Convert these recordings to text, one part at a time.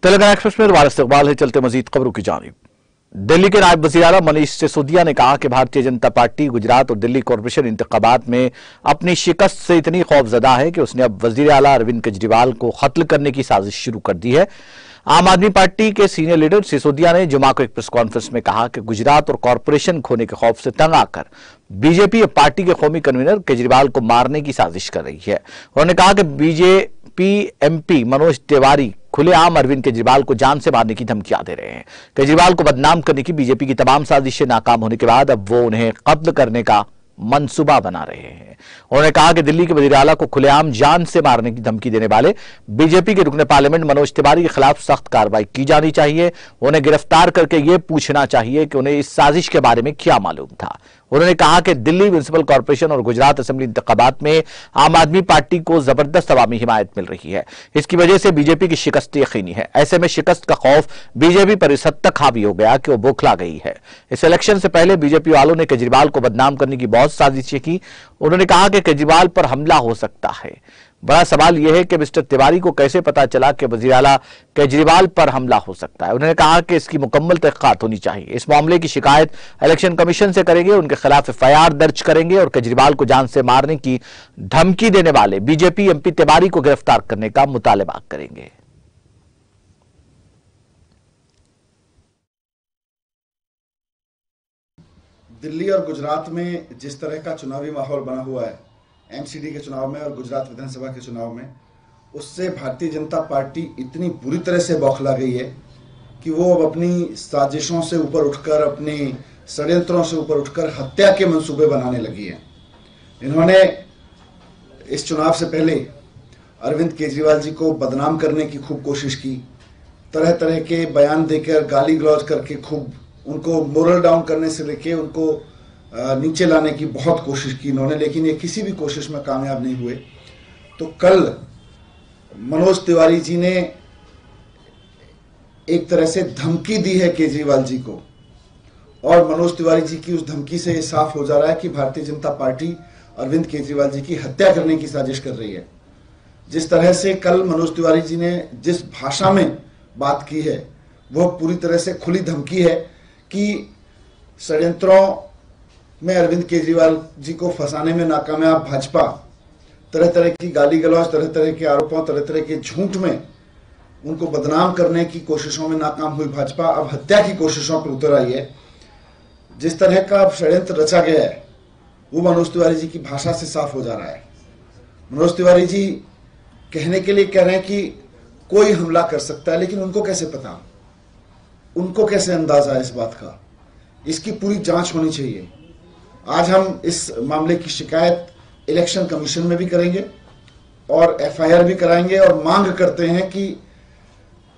Telangana express में दोबारा इस्तकबाल है। चलते मजीद खबरों की जानिब। दिल्ली के नायब वज़ीर आला मनीष सिसोदिया ने कहा कि भारतीय जनता पार्टी गुजरात और दिल्ली कॉरपोरेशन इंतखाबात में अपनी शिकस्त से इतनी खौफजदा है कि उसने अब वज़ीर आला अरविंद केजरीवाल को कत्ल करने की साजिश शुरू कर दी है। आम आदमी पार्टी के सीनियर लीडर सिसोदिया ने जुमा को एक प्रेस कॉन्फ्रेंस में कहा कि गुजरात और कॉरपोरेशन खोने के खौफ से तंग आकर बीजेपी पार्टी के कौमी कन्वीनर केजरीवाल को मारने की साजिश कर रही है। उन्होंने कहा कि बीजेपी एमपी मनोज तिवारी खुलेआम अरविंद केजरीवाल को जान से मारने की धमकियां दे रहे हैं। केजरीवाल को बदनाम करने की बीजेपी की तमाम साजिशें नाकाम होने के बाद अब वो उन्हें कत्ल करने का मंसूबा बना रहे हैं। उन्होंने कहा कि दिल्ली के वज़ीर आला को खुलेआम जान से मारने की धमकी देने वाले बीजेपी के रुकने पार्लियामेंट मनोज तिवारी के खिलाफ सख्त कार्रवाई की जानी चाहिए। उन्हें गिरफ्तार करके यह पूछना चाहिए कि उन्हें इस साजिश के बारे में क्या मालूम था। उन्होंने कहा कि दिल्ली म्युनिसिपल कॉर्पोरेशन और गुजरात असेंबली इंतखाबात में आम आदमी पार्टी को जबरदस्त अवामी हिमायत मिल रही है। इसकी वजह से बीजेपी की शिकस्त यकीनी है। ऐसे में शिकस्त का खौफ बीजेपी पर इस हद तक हावी हो गया कि वो बौखला गई है। इस इलेक्शन से पहले बीजेपी वालों ने केजरीवाल को बदनाम करने की बहुत साजिशें की। उन्होंने कहा कि केजरीवाल पर हमला हो सकता है। बड़ा सवाल यह है कि मिस्टर तिवारी को कैसे पता चला कि वज़ीर आला केजरीवाल पर हमला हो सकता है। उन्होंने कहा कि इसकी मुकम्मल तहकीकात होनी चाहिए। इस मामले की शिकायत इलेक्शन कमीशन से करेंगे, उनके खिलाफ एफआईआर दर्ज करेंगे और केजरीवाल को जान से मारने की धमकी देने वाले बीजेपी एमपी तिवारी को गिरफ्तार करने का मुतालबा करेंगे। दिल्ली और गुजरात में जिस तरह का चुनावी माहौल बना हुआ है एमसीडी के चुनाव में और गुजरात विधानसभा के चुनाव में, उससे भारतीय जनता पार्टी इतनी बुरी तरह से बौखला गई है कि वो अब अपनी साजिशों से ऊपर उठकर, अपनी षड्यंत्रों से ऊपर उठकर हत्या के मंसूबे बनाने लगी है। इन्होंने इस चुनाव से पहले अरविंद केजरीवाल जी को बदनाम करने की खूब कोशिश की, तरह तरह के बयान देकर, गाली गलौज करके खूब उनको मोरल डाउन करने से लेके उनको नीचे लाने की बहुत कोशिश की इन्होंने, लेकिन ये किसी भी कोशिश में कामयाब नहीं हुए। तो कल मनोज तिवारी जी ने एक तरह से धमकी दी है केजरीवाल जी को, और मनोज तिवारी जी की उस धमकी से ये साफ हो जा रहा है कि भारतीय जनता पार्टी अरविंद केजरीवाल जी की हत्या करने की साजिश कर रही है। जिस तरह से कल मनोज तिवारी जी ने जिस भाषा में बात की है, वह पूरी तरह से खुली धमकी है कि षड्यंत्रों में अरविंद केजरीवाल जी को फंसाने में नाकामयाब भाजपा तरह तरह की गाली गलौज, तरह तरह के आरोपों, तरह तरह के झूठ में उनको बदनाम करने की कोशिशों में नाकाम हुई भाजपा अब हत्या की कोशिशों पर उतर आई है। जिस तरह का षड्यंत्र रचा गया है वो मनोज तिवारी जी की भाषा से साफ हो जा रहा है। मनोज तिवारी जी कहने के लिए कह रहे हैं कि कोई हमला कर सकता है, लेकिन उनको कैसे पता, उनको कैसे अंदाजा है इस बात का? इसकी पूरी जांच होनी चाहिए। आज हम इस मामले की शिकायत इलेक्शन कमीशन में भी करेंगे और एफआईआर भी कराएंगे और मांग करते हैं कि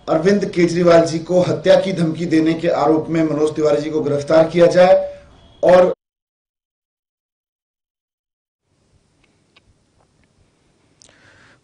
अरविंद केजरीवाल जी को हत्या की धमकी देने के आरोप में मनोज तिवारी जी को गिरफ्तार किया जाए। और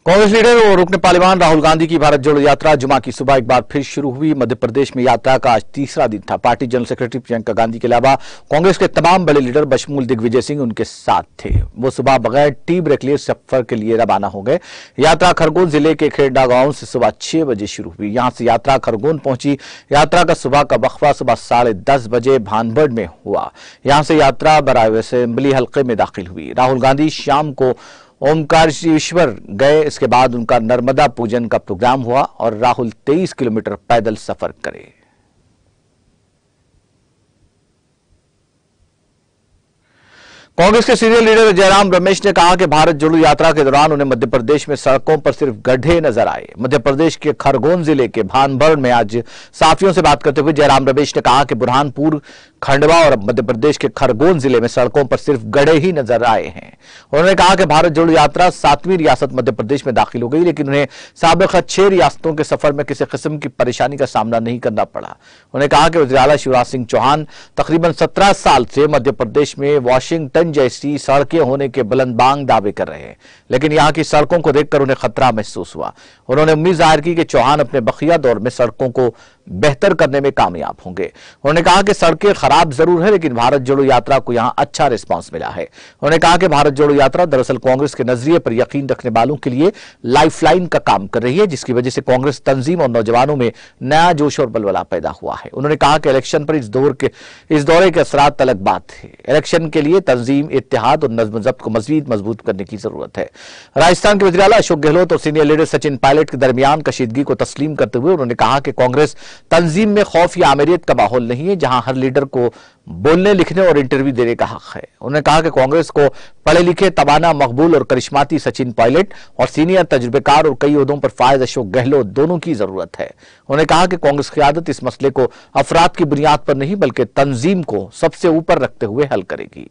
कांग्रेस लीडर और रुकने पार्लियामान राहुल गांधी की भारत जोड़ो यात्रा जुमा की सुबह एक बार फिर शुरू हुई। मध्य प्रदेश में यात्रा का आज तीसरा दिन था। Party general secretary Priyanka Gandhi के अलावा कांग्रेस के तमाम बड़े लीडर बशमूल दिग्विजय सिंह उनके साथ थे। वो सुबह बगैर टी ब्रेक लिए सफर के लिए रवाना हो गए। यात्रा खरगोन जिले के खेड़ा गांव से सुबह 6 बजे शुरू हुई। यहां से यात्रा खरगोन पहुंची। यात्रा का सुबह का वक्फा सुबह 10:30 बजे भानगढ़ में हुआ। यहां से यात्रा बराए असेंबली हल्के में दाखिल हुई। राहुल गांधी शाम को ओमकारेश्वर गए। इसके बाद उनका नर्मदा पूजन का प्रोग्राम हुआ और राहुल 23 किलोमीटर पैदल सफर करे। कांग्रेस के सीनियर लीडर जयराम रमेश ने कहा कि भारत जोड़ो यात्रा के दौरान उन्हें मध्य प्रदेश में सड़कों पर सिर्फ गड्ढे नजर आए। मध्य प्रदेश के खरगोन जिले के भानगढ़ में आज साथियों से बात करते हुए जयराम रमेश ने कहा कि बुरहानपुर, खंडवा और मध्य प्रदेश के खरगोन जिले में सड़कों पर सिर्फ गड्ढे ही नजर आए हैं। उन्होंने कहा कि भारत जोड़ो यात्रा 7वीं रियासत मध्य प्रदेश में दाखिल हो गई, लेकिन उन्हें साबिक़ा 6 रियासतों के सफर में किसी किस्म की परेशानी का सामना नहीं करना पड़ा। उन्होंने कहा कि वज़ीर आला शिवराज सिंह चौहान तकरीबन 17 साल से मध्य प्रदेश में वाशिंगटन जैसी सड़कें होने के बुलंदबांग दावे कर रहे हैं, लेकिन यहां की सड़कों को देखकर उन्हें खतरा महसूस हुआ। उन्होंने उम्मीद जाहिर की कि चौहान अपने बखिया दौर में सड़कों को बेहतर करने में कामयाब होंगे। उन्होंने कहा कि सड़कें खराब जरूर है, लेकिन भारत जोड़ो यात्रा को यहां अच्छा रिस्पांस मिला है। उन्होंने कहा कि भारत जोड़ो यात्रा दरअसल कांग्रेस के नजरिए पर यकीन रखने वालों के लिए लाइफलाइन का काम कर रही है, जिसकी वजह से कांग्रेस तंजीम और नौजवानों में नया जोश और बलबला पैदा हुआ है। उन्होंने कहा कि इलेक्शन पर इस दौरे के असरात अलग बात है। इलेक्शन के लिए तंजीम, इत्तेहाद और नज्म ज़ब्त को मजीद मजबूत करने की जरूरत है। राजस्थान के वज़ीर आला अशोक गहलोत और सीनियर लीडर सचिन पायलट के दरमियान कशीदगी को तस्लीम करते हुए उन्होंने कहा कि कांग्रेस तंजीम में खौफ या आमिरियत का माहौल नहीं है, जहां हर लीडर को बोलने, लिखने और इंटरव्यू देने का हक है। उन्होंने कहा कि कांग्रेस को पढ़े लिखे, तवाना, मकबूल और करिश्माती सचिन पायलट और सीनियर तजुर्बेकार और कई ओहदों पर फायज अशोक गहलोत दोनों की जरूरत है। उन्होंने कहा कि कांग्रेस क़यादत इस मसले को अफराद की बुनियाद पर नहीं बल्कि तंजीम को सबसे ऊपर रखते हुए हल करेगी।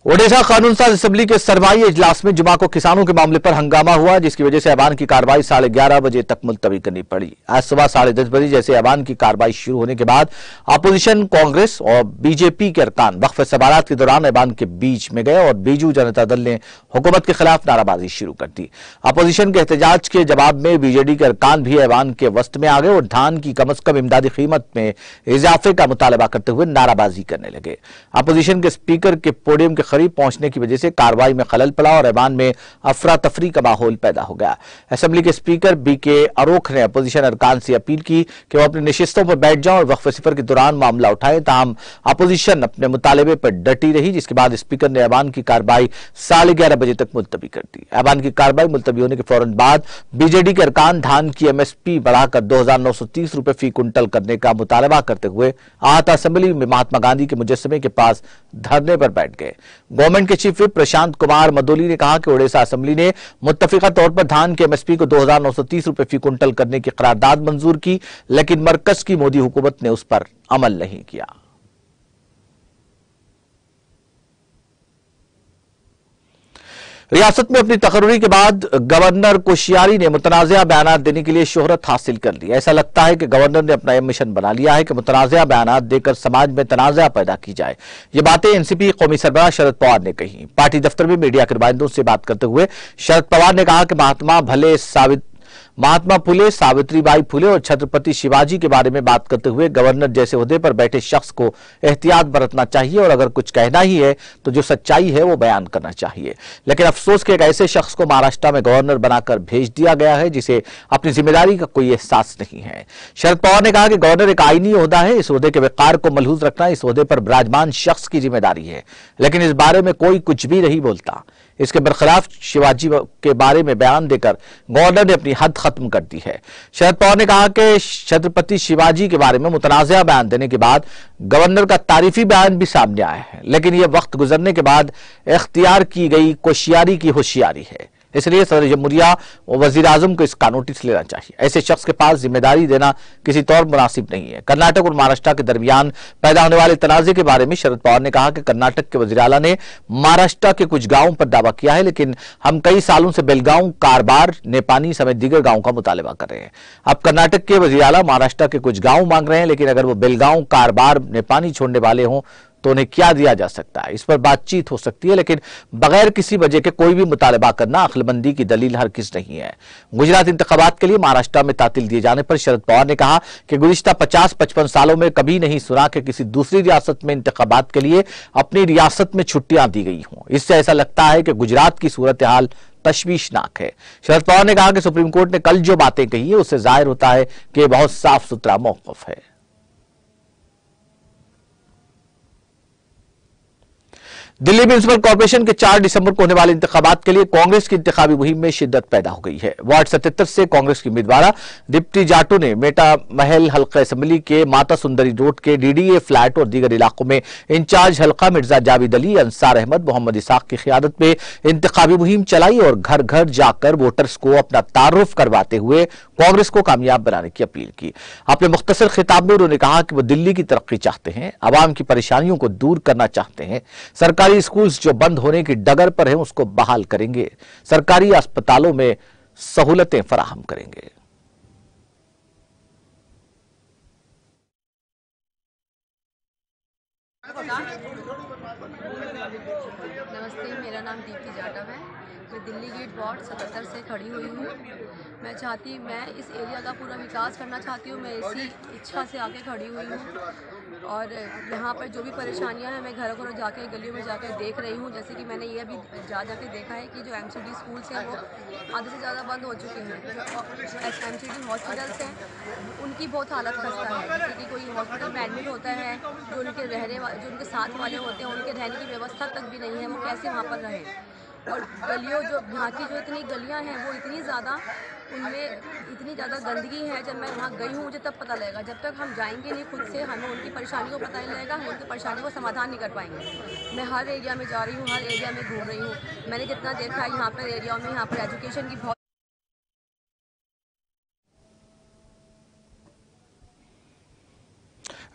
ओडिशा कानून साज असेंबली के सरमाई इजलास में जुमा को किसानों के मामले पर हंगामा हुआ, जिसकी वजह से ऐवान की कार्रवाई 11:30 बजे तक मुलतवी करनी पड़ी। आज सुबह 10:30 बजे जैसे ऐवान की कार्रवाई शुरू होने के बाद अपोजिशन, कांग्रेस और बीजेपी के अरकान वक्फ सवालात के दौरान ऐवान के बीच में गए और बीजू जनता दल ने हुकूमत के खिलाफ नाराबाजी शुरू कर दी। अपोजिशन के एहतजाज के जवाब में बीजेडी के अरकान भी ऐवान के वस्त में आ गए और धान की कम अज कम इमदादी कीमत में इजाफे का मुतालबा करते हुए नाराबाजी करने लगे। अपोजिशन के स्पीकर के पोडियम के करीब पहुंचने की वजह से कार्रवाई में खलल पड़ा और ऐवान में अफरा तफरी का माहौल पैदा हो गया। असेंबली के स्पीकर बीके अरोख ने अपोजिशन अरकान से अपील की कि वो अपनी नशिस्तों पर बैठ जाएं और वक्फ सिफर के दौरान मामला उठाएं। ताहम अपोजिशन अपने मुतालबे पर डटी रही, जिसके बाद स्पीकर ने ऐवान की कार्रवाई 11:30 बजे तक मुलतवी कर दी। ऐवान की कार्रवाई मुलतवी होने के फौरन बाद बीजेडी के अरकान धान की एमएसपी बढ़ाकर 2,930 रुपए फी कुंटल करने का मुतालबा करते हुए आहत असेंबली में महात्मा गांधी के मुजस्समे के पास धरने पर बैठ गए। गवर्नमेंट के चीफ विप प्रशांत कुमार मदोली ने कहा कि ओडिशा असेंबली ने मुत्तफिका तौर पर धान के एमएसपी को 2,930 रुपए फी कुंटल करने की करारदाद मंजूर की, लेकिन मरकज की मोदी हुकूमत ने उस पर अमल नहीं किया। रियासत में अपनी तकर्री के बाद गवर्नर कोश्यारी ने मुतनाज़ा बयानात देने के लिए शोहरत हासिल कर ली। ऐसा लगता है कि गवर्नर ने अपना यह मिशन बना लिया है कि मुतनाज़ा बयानात देकर समाज में तनाज़ा पैदा की जाए। ये बातें एनसीपी कौमी सरबराह शरद पवार ने कही। पार्टी दफ्तर में मीडिया के नुमाइंदों से बात करते हुए शरद पवार ने कहा कि महात्मा फुले, सावित्रीबाई फुले और छत्रपति शिवाजी के बारे में बात करते हुए गवर्नर जैसे ओहदे पर बैठे शख्स को एहतियात बरतना चाहिए और अगर कुछ कहना ही है तो जो सच्चाई है वो बयान करना चाहिए। लेकिन अफसोस कि एक ऐसे शख्स को महाराष्ट्र में गवर्नर बनाकर भेज दिया गया है जिसे अपनी जिम्मेदारी का कोई एहसास नहीं है। शरद पवार ने कहा कि गवर्नर एक आईनी ओहदा है, इस ओहदे के वकार को मलहूज रखना इस ओहदे पर विराजमान शख्स की जिम्मेदारी है, लेकिन इस बारे में कोई कुछ भी नहीं बोलता। इसके बरखिलाफ शिवाजी के बारे में बयान देकर गवर्नर ने अपनी हद खत्म कर दी है। शरद पवार ने कहा कि छत्रपति शिवाजी के बारे में मुतनाज़ा बयान देने के बाद गवर्नर का तारीफी बयान भी सामने आया है, लेकिन यह वक्त गुजरने के बाद इख्तियार की गई कोश्यारी की होशियारी है। इसलिए सदर जमहूरिया और वजीर आजम को इसका नोटिस लेना चाहिए। ऐसे शख्स के पास जिम्मेदारी देना किसी तौर मुनासिब नहीं है। कर्नाटक और महाराष्ट्र के दरमियान पैदा होने वाले तनाजे के बारे में शरद पवार ने कहा कि कर्नाटक के वजीर आला ने महाराष्ट्र के कुछ गांवों पर दावा किया है, लेकिन हम कई सालों से बेलगांव, कारबार, नेपानी समेत दीगर गांवों का मुतालबा कर रहे हैं। अब कर्नाटक के वजीर आला महाराष्ट्र के कुछ गांव मांग रहे हैं, लेकिन अगर वो बेलगांव, कारबार, नेपानी छोड़ने वाले हों तो उन्हें क्या दिया जा सकता है? इस पर बातचीत हो सकती है, लेकिन बगैर किसी वजह के कोई भी मुतालबा करना अक्लमंदी की दलील हरगिज़ नहीं है। गुजरात इंतखाबात के लिए महाराष्ट्र में तातील दिए जाने पर शरद पवार ने कहा कि गुज़िश्ता 50-55 सालों में कभी नहीं सुना कि किसी दूसरी रियासत में इंतखाबात के लिए अपनी रियासत में छुट्टियां दी गई हों। इससे ऐसा लगता है कि गुजरात की सूरत हाल तशवीशनाक है। शरद पवार ने कहा कि सुप्रीम कोर्ट ने कल जो बातें कही है उससे जाहिर होता है कि बहुत साफ सुथरा मौक़िफ़ है। दिल्ली म्युनिसिपल कॉर्पोरेशन के 4 दिसंबर को होने वाले इंतखाबात के लिए कांग्रेस की इंतखाबी मुहिम में शिद्दत पैदा हो गई है। वार्ड 77 से कांग्रेस की उम्मीदवार दीप्ति जाटो ने मेटा महल हल्का असेंबली के माता सुंदरी रोड के डीडीए फ्लैट और दीगर इलाकों में इंचार्ज हल्का मिर्जा जावेद अली, अंसार अहमद, मोहम्मद इसाक की क़यादत में इंतखाबी मुहिम चलाई और घर घर जाकर वोटर्स को अपना तारुफ करवाते हुए कांग्रेस को कामयाब बनाने की अपील की। अपने मुख्तसर खिताब में उन्होंने कहा कि वो दिल्ली की तरक्की चाहते हैं, आवाम की परेशानियों को दूर करना चाहते हैं, सरकारी स्कूल्स जो बंद होने की डगर पर हैं उसको बहाल करेंगे, सरकारी अस्पतालों में सहूलतें फराहम करेंगे। नमस्ते, मेरा नाम दीप्ति जाटव है। मैं दिल्ली गेट वार्ड 77 से खड़ी हुई हूँ। मैं इस एरिया का पूरा विकास करना चाहती हूँ। मैं इसी इच्छा से आके खड़ी हुई हूँ और यहाँ पर जो भी परेशानियाँ हैं मैं घरों घरों जाके गलियों में जाकर देख रही हूँ। जैसे कि मैंने ये भी जाके देखा है कि जो MCD स्कूल्स हैं वो आधे से ज़्यादा बंद हो चुके हैं। जो MCD हॉस्पिटल्स हैं उनकी बहुत हालत खस्ता है। जैसे कि कोई हॉस्पिटल में एडमिट होता है, जो उनके साथ वाले होते हैं उनके रहने की व्यवस्था तक भी नहीं है, वो कैसे वहाँ पर रहें। और यहाँ की जो इतनी गलियाँ हैं वो इतनी ज़्यादा, उनमें इतनी ज़्यादा गंदगी है। जब मैं वहाँ गई हूँ मुझे तब पता लगेगा। जब तक हम जाएंगे नहीं खुद से, हमें उनकी परेशानी को पता नहीं लगेगा, हम उनकी परेशानी को समाधान नहीं कर पाएंगे। मैं हर एरिया में जा रही हूँ, हर एरिया में घूम रही हूँ। मैंने जितना देखा है यहाँ पर एरिया में, यहाँ पर एजुकेशन की बहुत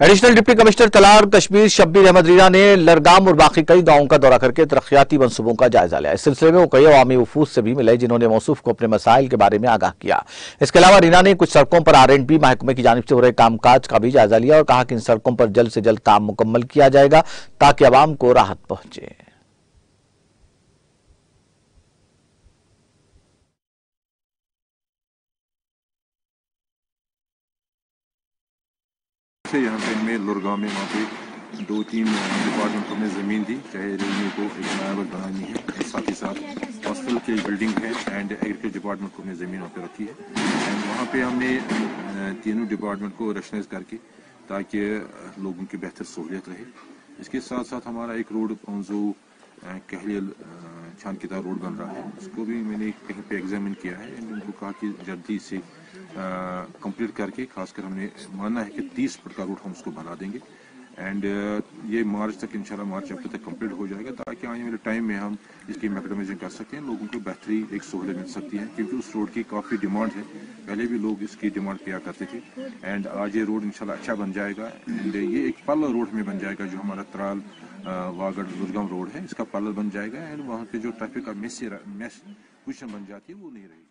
एडिशनल डिप्टी कमिश्नर तलार कश्मीर शब्बीर अहमद रीना ने लरगाम और बाकी कई गांवों का दौरा करके तरक्याती मंसूबों का जायजा लिया। इस सिलसिले में वो कई अवामी वफूद से भी मिले जिन्होंने मौसूफ को अपने मसाइल के बारे में आगाह किया। इसके अलावा रीना ने कुछ सड़कों पर R&B महकमे की जानिब से हो रहे कामकाज का भी जायजा लिया और कहा कि इन सड़कों पर जल्द से जल्द काम मुकम्मल किया जाएगा ताकि अवाम को राहत पहुंचे। यहाँ पे हमें लुरगांव में वहाँ पे 2-3 डिपार्टमेंट को हमने ज़मीन दी, चाहे रेलवे को एक नया बनानी है, साथ ही साथ हॉस्पिटल की बिल्डिंग है एंड एग्रीकल्चर डिपार्टमेंट को हमने ज़मीन वहाँ पे रखी है। एंड वहाँ पे हमने तीनों डिपार्टमेंट को रैशनलाइज करके ताकि लोगों की बेहतर सहूलियत रहे। इसके साथ साथ हमारा एक रोड जो कहलियल छानकिता रोड बन रहा है उसको भी मैंने कहीं पे एग्जामिन किया है एंड उनको कहा कि जल्दी से कंप्लीट करके, खासकर हमने माना है कि 30 फुट का रूट हम उसको बना देंगे एंड ये मार्च तक इंशाल्लाह मार्च अप्रैल तक कंप्लीट हो जाएगा ताकि आने वाले टाइम में हम इसकी मैकेडमाइजिंग कर सकते हैं, लोगों को बेहतरी एक सहूलियत मिल सकती है क्योंकि उस रोड की काफ़ी डिमांड है। पहले भी लोग इसकी डिमांड किया करते थे एंड आज ये रोड इंशाल्लाह अच्छा बन जाएगा एंड ये एक पैरेलल रोड में बन जाएगा। जो हमारा त्राल वागड़ लुरगांव रोड है इसका पैरेलल बन जाएगा एंड वहाँ पे जो ट्रैफिक का मेस पोजिशन बन जाती है वो नहीं रहेगी।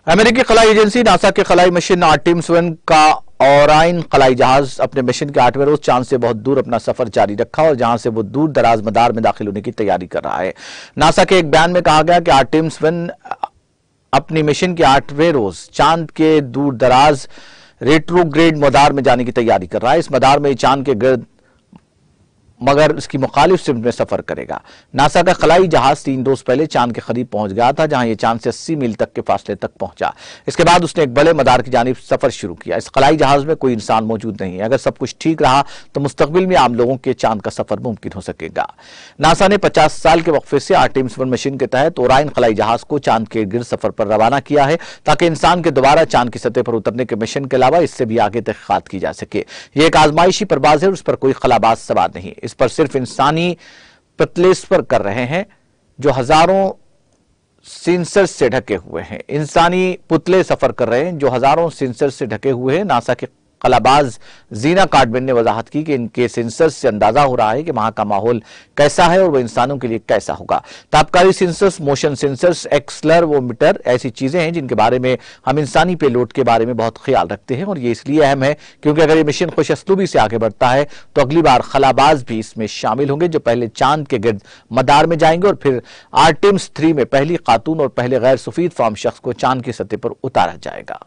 अमेरिकी खलाई एजेंसी नासा के खलाई मिशन आर्टेमिस 1 का ओराइन खलाई जहाज अपने मिशन के 8वें रोज चांद से बहुत दूर अपना सफर जारी रखा और जहां से वो दूर दराज मदार में दाखिल होने की तैयारी कर रहा है। नासा के एक बयान में कहा गया कि आर्टेमिस 1 अपनी मिशन के 8वें रोज चांद के दूर दराज रेट्रोग्रेड मदार में जाने की तैयारी कर रहा है। इस मदार में चांद के गिर्द मगर इसकी मुखालिफ सिमत में सफर करेगा। नासा का खलाई जहाज 3 रोज पहले चांद के करीब पहुंच गया था जहां यह चांद से 80 मील तक के फासले तक पहुंचा। इसके बाद उसने एक बड़े मदार की जानिब सफर शुरू किया। इस खलाई जहाज में कोई इंसान मौजूद नहीं है। अगर सब कुछ ठीक रहा तो मुस्तकबिल में आम लोगों के चांद का सफर मुमकिन हो सकेगा। नासा ने 50 साल के वक्फे से आर्टेमिस 1 मिशन के तहत ओराइन खलाई जहाज को चांद के गिर्द सफर पर रवाना किया है ताकि इंसान के दोबारा चांद की सतह पर उतरने के मिशन के अलावा इससे भी आगे तहकीकात की जा सके। यह एक आजमाइशी परवाज है और उस पर कोई खलाबाज सवार नहीं। इस पर सिर्फ इंसानी पतलेस्पर कर रहे हैं जो हजारों सेंसर से ढके हुए हैं। इंसानी पुतले सफर कर रहे हैं जो हजारों सेंसर से ढके हुए हैं। नासा के कलाबाज जीना कार्डमैन ने वजाहत की कि इनके सेंसर्स से अंदाजा हो रहा है कि वहां का माहौल कैसा है और वह इंसानों के लिए कैसा होगा। तापकारी सेंसर्स, मोशन सेंसर्स, एक्सलरोमीटर ऐसी चीजें हैं जिनके बारे में हम इंसानी पेलोड के बारे में बहुत ख्याल रखते हैं और ये इसलिए अहम है क्योंकि अगर ये मिशन खुशअस्लूबी से आगे बढ़ता है तो अगली बार खलाबाज भी इसमें शामिल होंगे जो पहले चांद के गिर्द मदार में जाएंगे और फिर आर्टेमिस 3 में पहली खातून और पहले गैर सफीद फार्म शख्स को चांद की सतह पर उतारा जाएगा।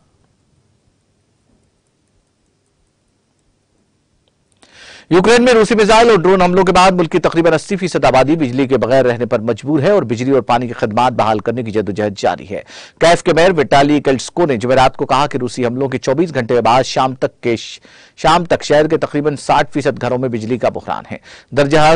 यूक्रेन में रूसी मिसाइल और ड्रोन हमलों के बाद मुल्क की तकरीबन 80% आबादी बिजली के बगैर रहने पर मजबूर है और बिजली और पानी की खदमात बहाल करने की जद्दोजहद जारी है। कैफ के मेयर विटाली क्लिचको ने जुमेरात को कहा कि रूसी हमलों के 24 घंटे बाद शाम तक शहर के तकरीबन 60% घरों में बिजली का बहरान है। दर्जा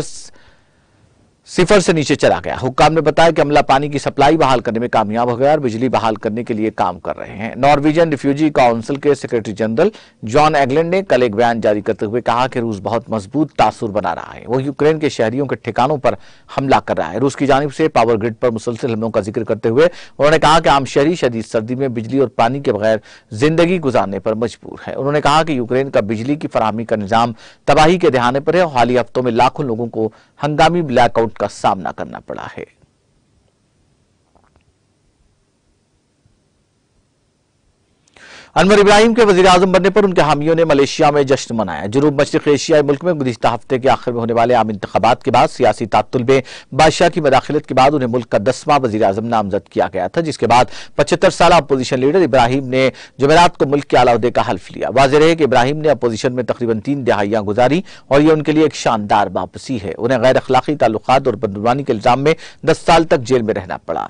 सिफर से नीचे चला गया। हुक्काम ने बताया कि अमला पानी की सप्लाई बहाल करने में कामयाब हो गया और बिजली बहाल करने के लिए काम कर रहे हैं। नॉर्वेजियन रिफ्यूजी काउंसिल के सेक्रेटरी जनरल जॉन एगलैंड ने कल एक बयान जारी करते हुए कहा कि रूस बहुत मजबूत तासुर बना रहा है। वो यूक्रेन के शहरियों के ठिकानों पर हमला कर रहा है। रूस की जानिब से पावर ग्रिड पर मुसलसल हमलों का जिक्र करते हुए उन्होंने कहा कि आम शहरी शदीद सर्दी में बिजली और पानी के बगैर जिंदगी गुजारने पर मजबूर है। उन्होंने कहा कि यूक्रेन का बिजली की फराहमी का निजाम तबाही के दहाने पर है और हालिया हफ्तों में लाखों लोगों को हंगामी ब्लैकआउट का सामना करना पड़ा है। अनवर इब्राहिम के वजीर आजम बनने पर उनके हामियों ने मलेशिया में जश्न मनाया। जनूब मशरिक एशियाई मुल्क में गुज़िश्ता हफ्ते के आखिर में होने वाले आम इंतखाबात के बाद सियासी तात्तुल में बादशाह की मदाखिलत के बाद उन्हें मुल्क का 10वां वजीर आजम नामजद किया गया था, जिसके बाद 75 साल अपोजिशन लीडर इब्राहिम ने जुमेरात को मुल्क के आला ओहदे का हल्फ लिया। वाज़ेह रहे कि इब्राहिम ने अपोजिशन में तकरीबन 3 दहाइयां गुजारी और यह उनके लिए एक शानदार वापसी है। उन्हें गैर अखलाकी ताल्लुकात और बदनवानी के इल्जाम में 10 साल तक जेल में रहना पड़ा।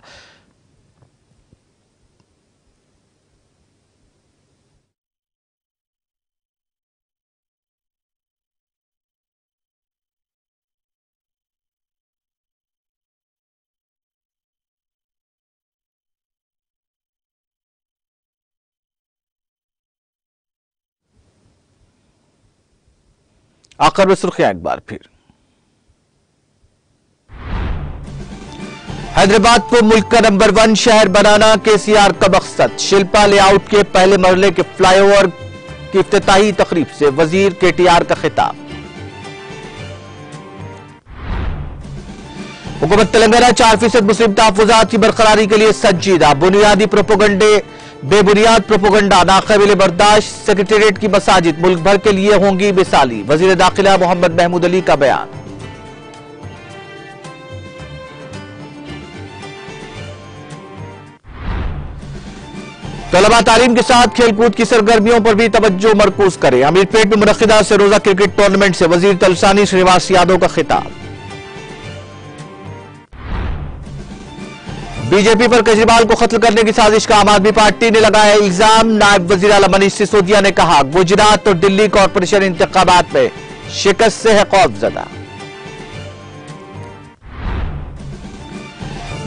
आखिर में सुर्खियां एक बार फिर। हैदराबाद को मुल्क का नंबर 1 शहर बनाना केसीआर का मकसद। शिल्पा लेआउट के पहले मरले के फ्लाईओवर की इफ्तिताही तकरीब से वजीर केटीआर का खिताब। हुकूमत तेलंगाना 4% मुस्लिम तहफ़्फ़ुज़ात की बरकरारी के लिए संजीदा। बेबुनियाद प्रोपोगंडा नाक़ाबिल बर्दाश्त। सेक्रेटेरिएट की मसाजिद मुल्क भर के लिए होंगी मिसाली। वज़ीर दाखिला मोहम्मद महमूद अली का बयान। तलबा तालीम के साथ खेलकूद की सरगर्मियों पर भी तवज्जो मरकूज करें। अमीरपेट में मुनक्किदा सरोजा क्रिकेट टूर्नामेंट से वजीर तलसानी श्रीनिवास यादव का खिताब। बीजेपी पर केजरीवाल को कत्ल करने की साजिश का आम आदमी पार्टी ने लगाया इल्जाम। नायब वजीर आला मनीष सिसोदिया ने कहा, गुजरात और दिल्ली कॉरपोरेशन इंतखाबात में शिकस्त से है खौफजदा।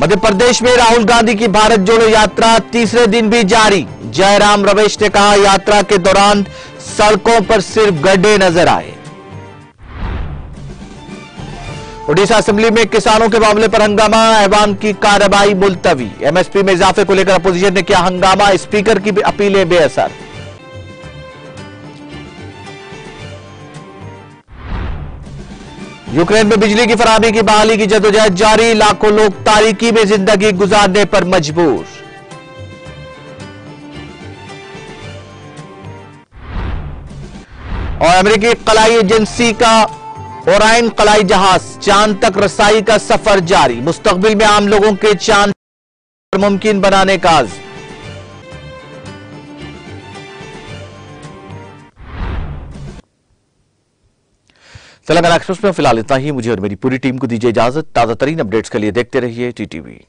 मध्य प्रदेश में राहुल गांधी की भारत जोड़ो यात्रा तीसरे दिन भी जारी। जयराम रमेश ने कहा, यात्रा के दौरान सड़कों पर सिर्फ गड्ढे नजर आए। उड़ीसा असेंबली में किसानों के मामले पर हंगामा। ऐवान की कार्रवाई मुलतवी। एमएसपी में इजाफे को लेकर अपोजिशन ने किया हंगामा। स्पीकर की अपीलें बेअसर। यूक्रेन में बिजली की फराहमी की बहाली की जदोजहद जारी। लाखों लोग तारीकी में जिंदगी गुजारने पर मजबूर। और अमेरिकी खलाई एजेंसी का ओराइन खलाई जहाज चांद तक रसाई का सफर जारी। मुस्तकबिल में आम लोगों के चांद मुमकिन बनाने का आज़म। तेलंगाना एक्सप्रेस में फिलहाल इतना ही। मुझे और मेरी पूरी टीम को दीजिए इजाजत। ताजा तरीन अपडेट्स के लिए देखते रहिए टीटीवी।